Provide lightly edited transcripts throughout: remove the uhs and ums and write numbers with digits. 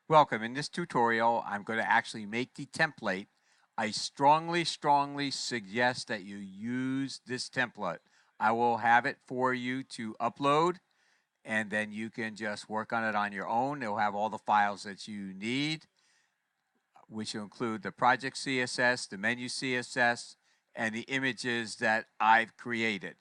Welcome. In this tutorial, I'm going to actually make the template. I strongly suggest that you use this template. I will have it for you to upload, and then you can just work on it on your own. It'll have all the files that you need, which will include the project CSS, the menu CSS, and the images that I've created.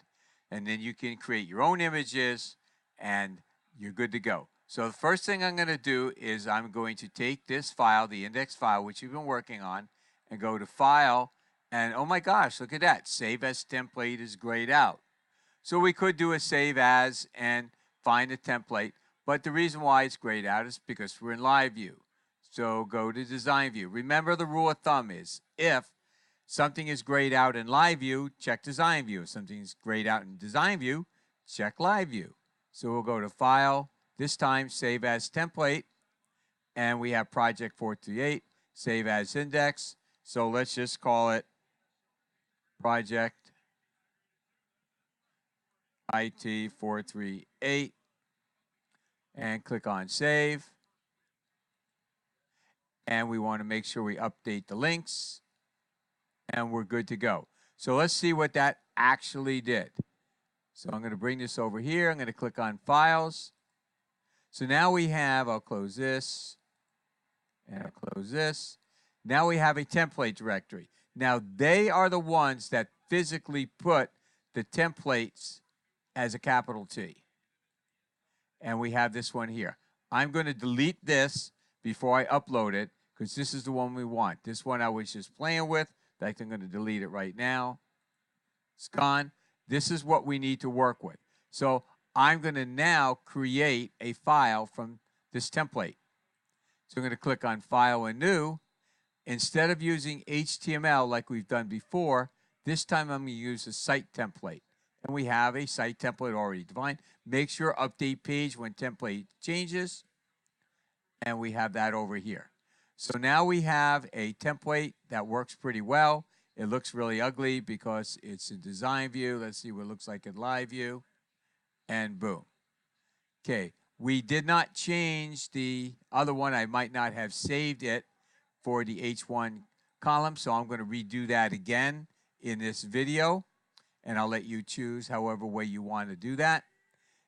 And then you can create your own images, and you're good to go. So the first thing I'm going to do is I'm going to take this file, the index file, which you've been working on, and go to File, and oh my gosh, look at that. Save as template is grayed out. So we could do a save as and find a template, but the reason why it's grayed out is because we're in live view. So go to design view. Remember, the rule of thumb is if something is grayed out in live view, check design view. If something is grayed out in design view, check live view. So we'll go to File, this time Save as Template, and we have Project 438, Save as Index. So let's just call it Project IT 438, and click on Save. And we want to make sure we update the links, and we're good to go. So let's see what that actually did. So I'm going to bring this over here. I'm going to click on Files. So now we have, I'll close this, and I'll close this. Now we have a template directory. Now they are the ones that physically put the templates as a capital T. And we have this one here. I'm going to delete this before I upload it, because this is the one we want. This one I was just playing with. In fact, I'm going to delete it right now. It's gone. This is what we need to work with. So I'm going to now create a file from this template. So I'm going to click on File and New. Instead of using HTML like we've done before, this time I'm going to use a site template. And we have a site template already defined. Make sure update page when template changes. And we have that over here. So now we have a template that works pretty well. It looks really ugly because it's in design view. Let's see what it looks like in live view. And boom. Okay, we did not change the other one. I might not have saved it for the H1 column, so I'm going to redo that again in this video. And I'll let you choose however way you want to do that.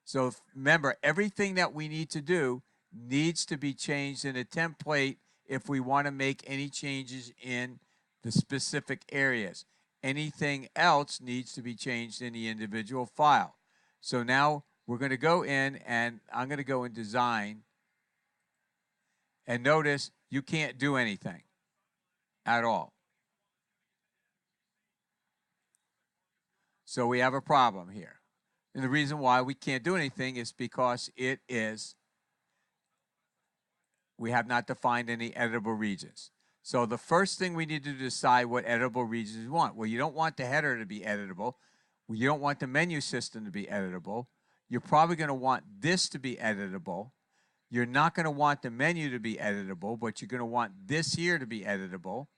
So remember, everything that we need to do needs to be changed in a template if we want to make any changes in the specific areas. Anything else needs to be changed in the individual file. So now we're going to go in, and I'm going to go in Design. And notice you can't do anything at all. So we have a problem here. And the reason why we can't do anything is because we have not defined any editable regions. So the first thing we need to decide what editable regions we want. Well, you don't want the header to be editable. You don't want the menu system to be editable. You're probably going to want this to be editable. You're not going to want the menu to be editable, but you're going to want this here to be editable.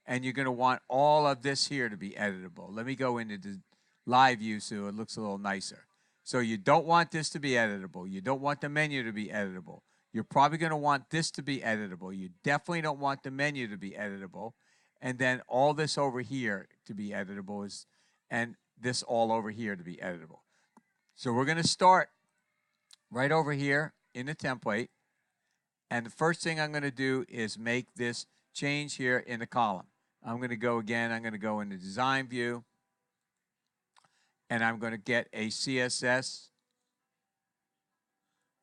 And you're going to want all of this here to be editable. Let me go into the live view so it looks a little nicer. So you don't want this to be editable. You don't want the menu to be editable. You're probably going to want this to be editable. You definitely don't want the menu to be editable. And then all this over here to be editable, and this all over here to be editable. So we're going to start right over here in the template. And the first thing I'm going to do is make this change here in the column. I'm going to go again. I'm going to go into Design View. And I'm going to get a CSS,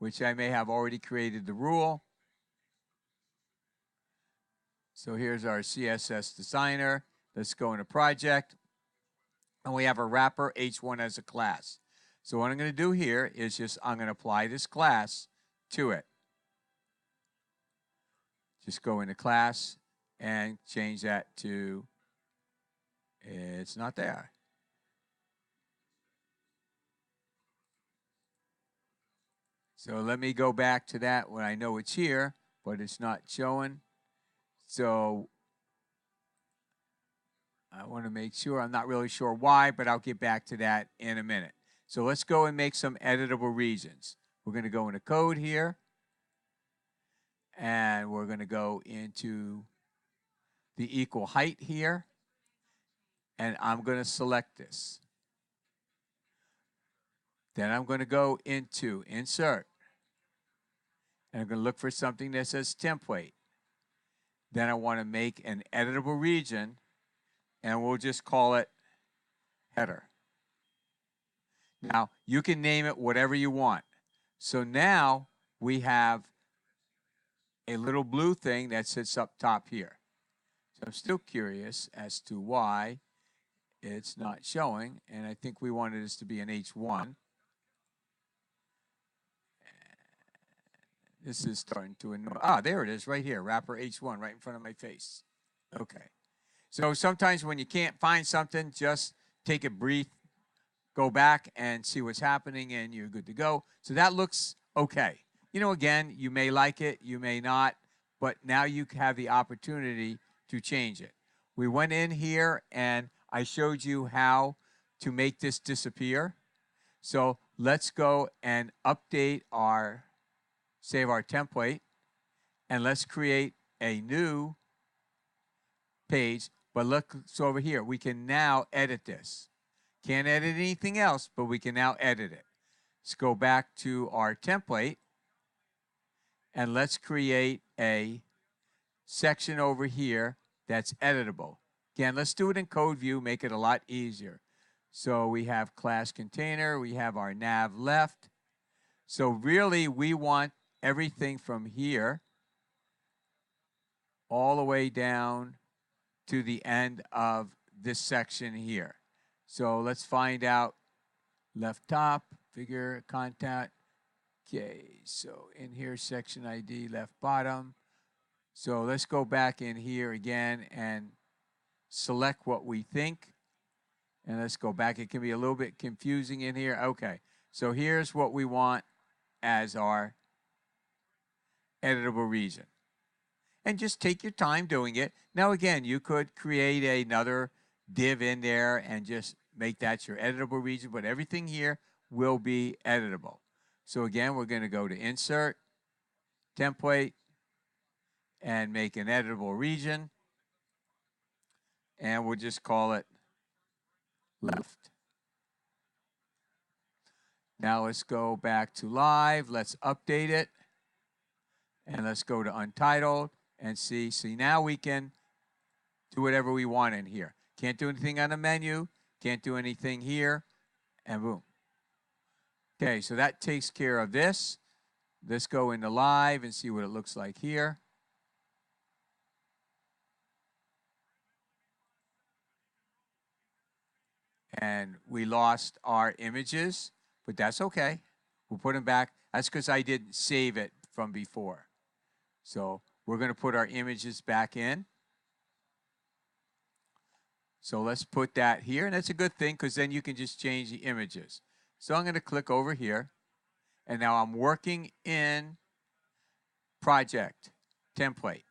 which I may have already created the rule. So here's our CSS designer. Let's go into Project. And we have a wrapper H1 as a class. So what I'm going to do here is I'm going to apply this class to it. Just go into Class and change that to, it's not there. So let me go back to that when I know it's here, but it's not showing. So I want to make sure. I'm not really sure why, but I'll get back to that in a minute. So let's go and make some editable regions. We're going to go into Code here. And And we're going to go into the equal height here. And I'm going to select this. Then I'm going to go into Insert. And I'm going to look for something that says Template. Then I want to make an editable region. And we'll just call it Header. Now, you can name it whatever you want. So now we have a little blue thing that sits up top here. So I'm still curious as to why it's not showing, and I think we wanted this to be an H1. This is starting to annoy. There it is right here, wrapper H1 right in front of my face. Okay. So sometimes when you can't find something, just take a breath, go back and see what's happening, and you're good to go. So that looks okay. You know, again, you may like it, you may not, but now you have the opportunity to change it. We went in here and I showed you how to make this disappear. So let's go and update save our template, and let's create a new page. But look, so over here, we can now edit this. Can't edit anything else, but we can now edit it. Let's go back to our template, and let's create a section over here that's editable. Again, let's do it in code view, make it a lot easier. So we have class container, we have our nav left. So really we want everything from here all the way down to the end of this section here. So let's find out left top, figure, contact. Okay, so in here, section ID, left bottom. So let's go back in here again and select what we think. And let's go back. It can be a little bit confusing in here. Okay, so here's what we want as our editable region. And just take your time doing it. Now again, you could create another div in there and just make that your editable region, but everything here will be editable. So again, we're going to go to Insert, Template, and make an editable region. And we'll just call it Left. Now let's go back to Live. Let's update it. And let's go to Untitled and see. See, now we can do whatever we want in here. Can't do anything on the menu. Can't do anything here. And boom. Okay, so that takes care of this. Let's go into Live and see what it looks like here. And we lost our images, but that's okay. We'll put them back. That's because I didn't save it from before. So we're going to put our images back in. So let's put that here, and that's a good thing because then you can just change the images. So I'm going to click over here, and now I'm working in Project, Template.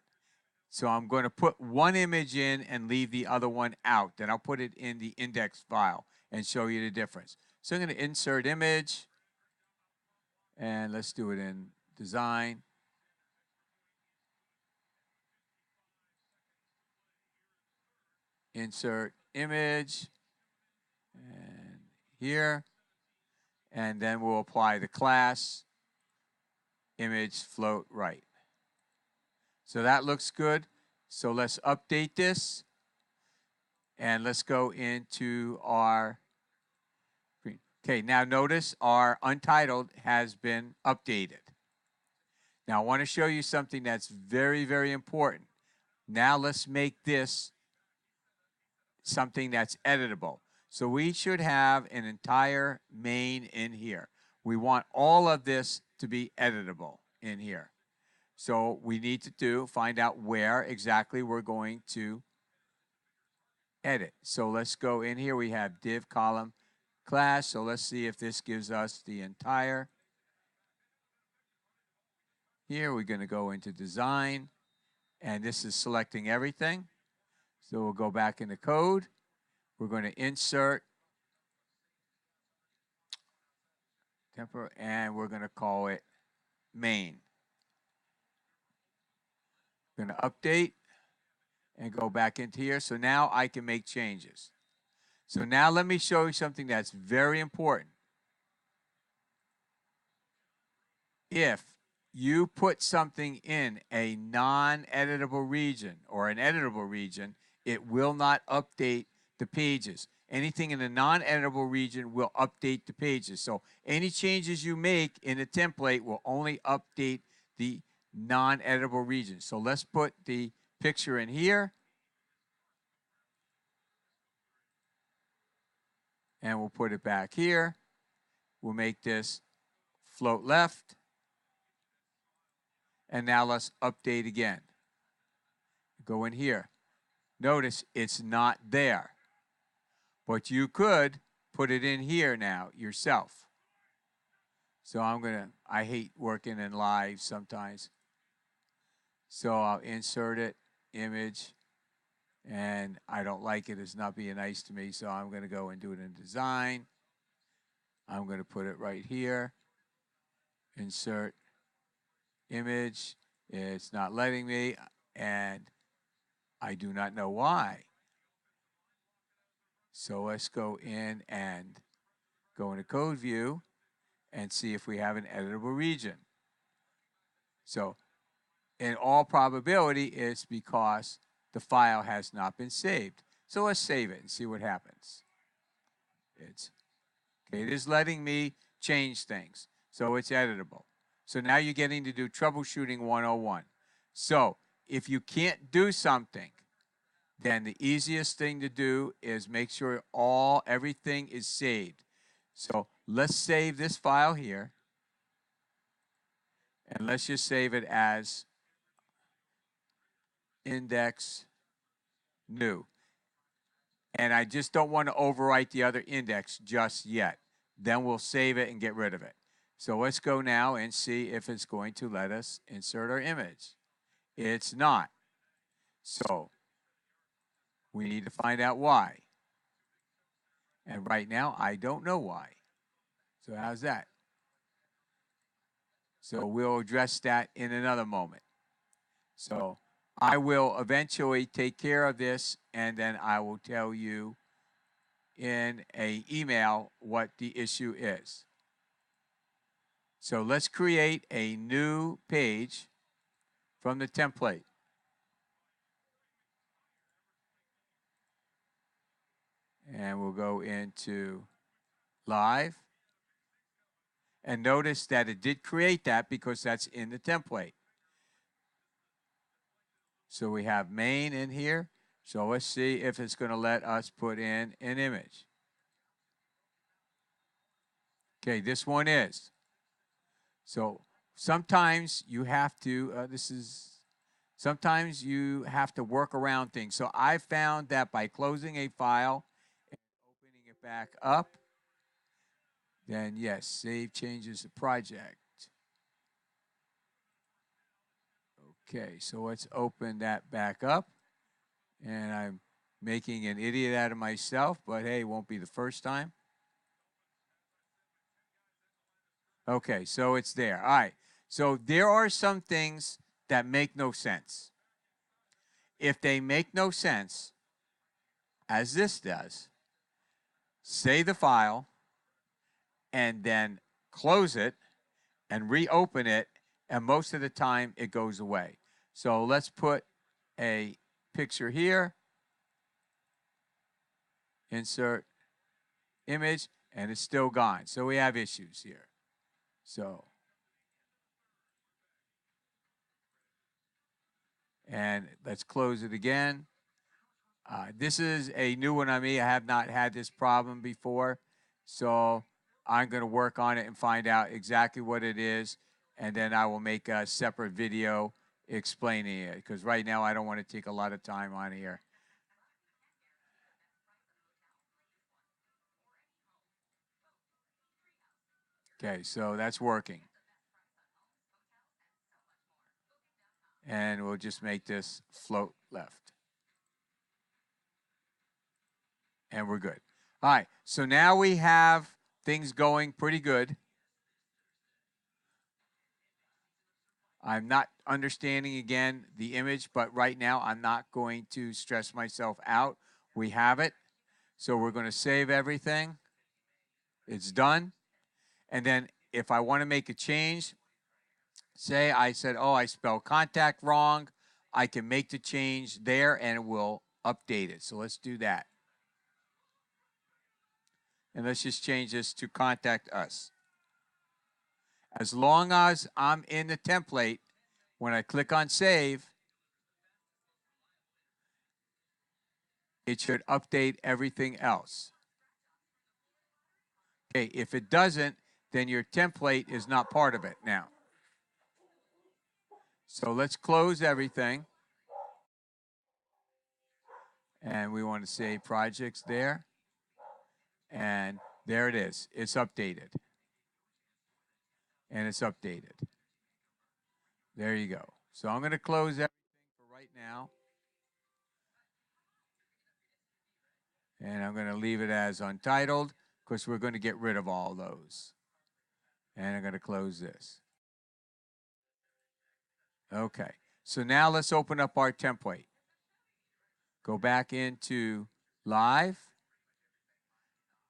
So I'm going to put one image in and leave the other one out. Then I'll put it in the index file and show you the difference. So I'm going to insert image, and let's do it in design. Insert image, and here, and then we'll apply the class, image float right. So that looks good. So let's update this, and let's go into our screen. Okay, now notice our Untitled has been updated. Now I want to show you something that's very, very important. Now let's make this something that's editable. So we should have an entire main in here. We want all of this to be editable in here. So we need to find out where exactly we're going to edit. So let's go in here. We have div column class. So let's see if this gives us the entire. Here we're going to go into design, and this is selecting everything. So we'll go back into code. We're going to insert temporary, and we're going to call it main. I'm going to update and go back into here. So now I can make changes. So now let me show you something that's very important. If you put something in a non-editable region or an editable region, it will not update the pages. Anything in the non-editable region will update the pages. So any changes you make in the template will only update the non-editable region. So let's put the picture in here. And we'll put it back here. We'll make this float left. And now let's update again. Go in here. Notice it's not there. But you could put it in here now yourself. So I hate working in live sometimes. So I'll insert it, image, and I don't like it. It's not being nice to me, so I'm going to go and do it in design. I'm going to put it right here. Insert image. It's not letting me, and I do not know why. So let's go in and go into code view and see if we have an editable region. So in all probability, it's because the file has not been saved. So let's save it and see what happens. It is letting me change things. So it's editable. So now you're getting to do troubleshooting 101. So if you can't do something, then the easiest thing to do is make sure everything is saved. So let's save this file here. And let's just save it as index new. And I just don't want to overwrite the other index just yet. Then we'll save it and get rid of it. So let's go now and see if it's going to let us insert our image. It's not. So we need to find out why. And right now, I don't know why. So how's that? So we'll address that in another moment. So I will eventually take care of this, and then I will tell you in an email what the issue is. So let's create a new page from the template. And we'll go into live. And notice that it did create that because that's in the template. So we have main in here. So let's see if it's going to let us put in an image. Okay, this one is. So sometimes you have to, sometimes you have to work around things. So I found that by closing a file and opening it back up, then yes, save changes to project. Okay, so let's open that back up. And I'm making an idiot out of myself, but hey, it won't be the first time. Okay, so it's there. All right, so there are some things that make no sense. If they make no sense, as this does, save the file and then close it and reopen it, and most of the time it goes away. So let's put a picture here, insert image, and it's still gone. So we have issues here. So, and let's close it again. This is a new one on me. I have not had this problem before. So I'm going to work on it and find out exactly what it is. And then I will make a separate video explaining it. Because right now I don't want to take a lot of time on here. Okay, so that's working. And we'll just make this float left. And we're good. All right, so now we have things going pretty good. I'm not understanding again the image, but right now I'm not going to stress myself out. We have it. So we're going to save everything. It's done. And then if I want to make a change, say I said, oh, I spelled contact wrong, I can make the change there and it will update it. So let's do that. And let's just change this to contact us. As long as I'm in the template, when I click on save, it should update everything else. Okay, if it doesn't, then your template is not part of it now. So let's close everything. And we want to save projects there. And there it is. It's updated. And it's updated. There you go. So I'm going to close everything for right now. And I'm going to leave it as untitled because we're going to get rid of all those. And I'm going to close this. Okay. So now let's open up our template. Go back into Live.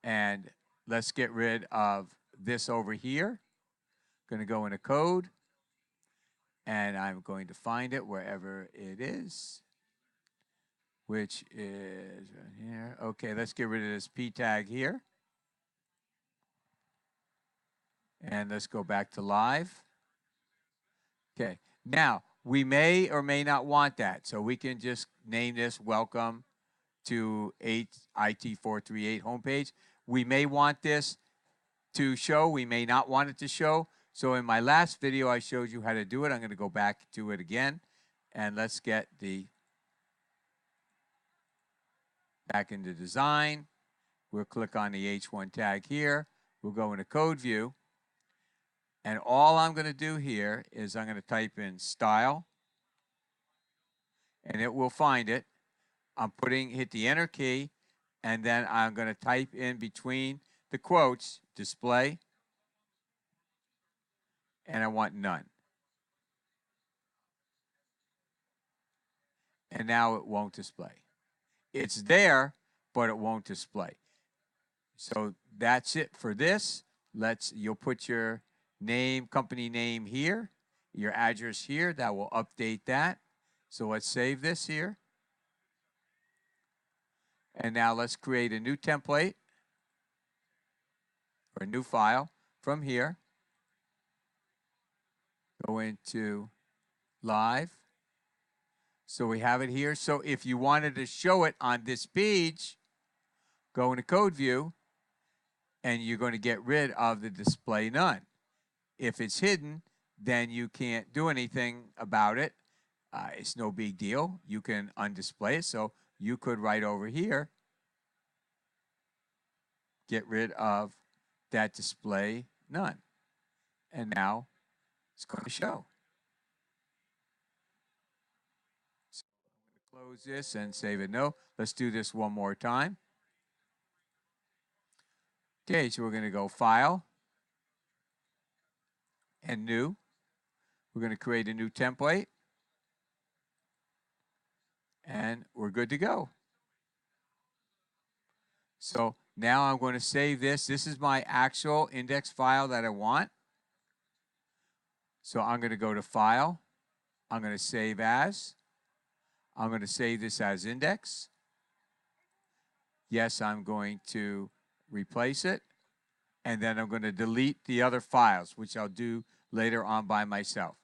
And let's get rid of this over here. Going to go into Code. And I'm going to find it wherever it is, which is right here. Okay, let's get rid of this P tag here. And let's go back to Live. Okay, now we may or may not want that. So we can just name this Welcome to IT438 homepage. We may want this to show, we may not want it to show. So in my last video, I showed you how to do it. I'm going to go back to it again. And let's get the back into design. We'll click on the H1 tag here. We'll go into code view. And all I'm going to do here is I'm going to type in style. And it will find it. I'm hit the enter key. And then I'm going to type in between the quotes, display. And I want none. And now it won't display. It's there, but it won't display. So that's it for this. You'll put your name, company name here, your address here. That will update that. So let's save this here. And now let's create a new template or a new file from here. Go into Live. So we have it here. So if you wanted to show it on this page, go into Code View, and you're going to get rid of the display none. If it's hidden, then you can't do anything about it. It's no big deal. You can undisplay it. So you could right over here get rid of that display none. And now it's going to show. So I'm going to close this and save it. No, let's do this one more time. Okay, so we're going to go File and New. We're going to create a new template. And we're good to go. So now I'm going to save this. This is my actual index file that I want. So I'm going to go to File. I'm going to Save As. I'm going to save this as index. Yes, I'm going to replace it. And then I'm going to delete the other files, which I'll do later on by myself.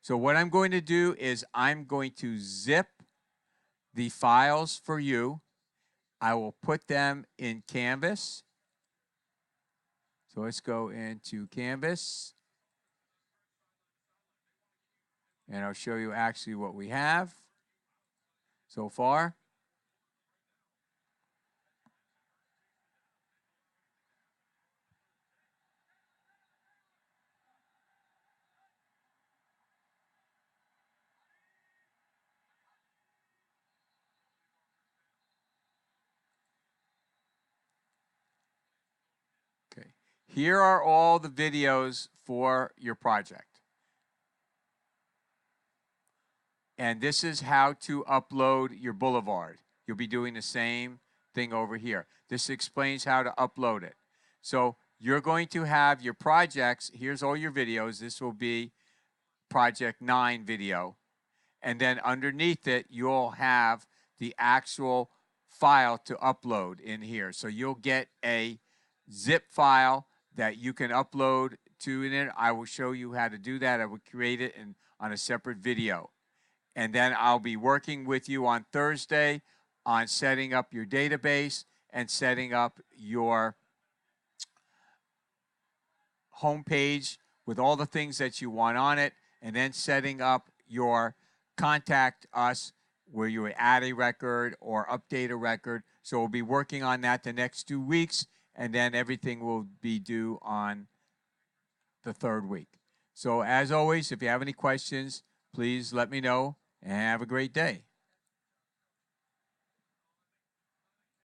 So what I'm going to do is I'm going to zip the files for you. I will put them in Canvas. So let's go into Canvas. And I'll show you actually what we have so far. Okay. Here are all the videos for your project. And this is how to upload your Boulevard. You'll be doing the same thing over here. This explains how to upload it. So you're going to have your projects. Here's all your videos. This will be Project 9 video. And then underneath it, you'll have the actual file to upload in here. So you'll get a zip file that you can upload to it. I will show you how to do that. I will create it on a separate video. And then I'll be working with you on Thursday on setting up your database and setting up your homepage with all the things that you want on it, and then setting up your contact us where you would add a record or update a record. So we'll be working on that the next 2 weeks, and then everything will be due on the 3rd week. So as always, if you have any questions, please let me know, and have a great day.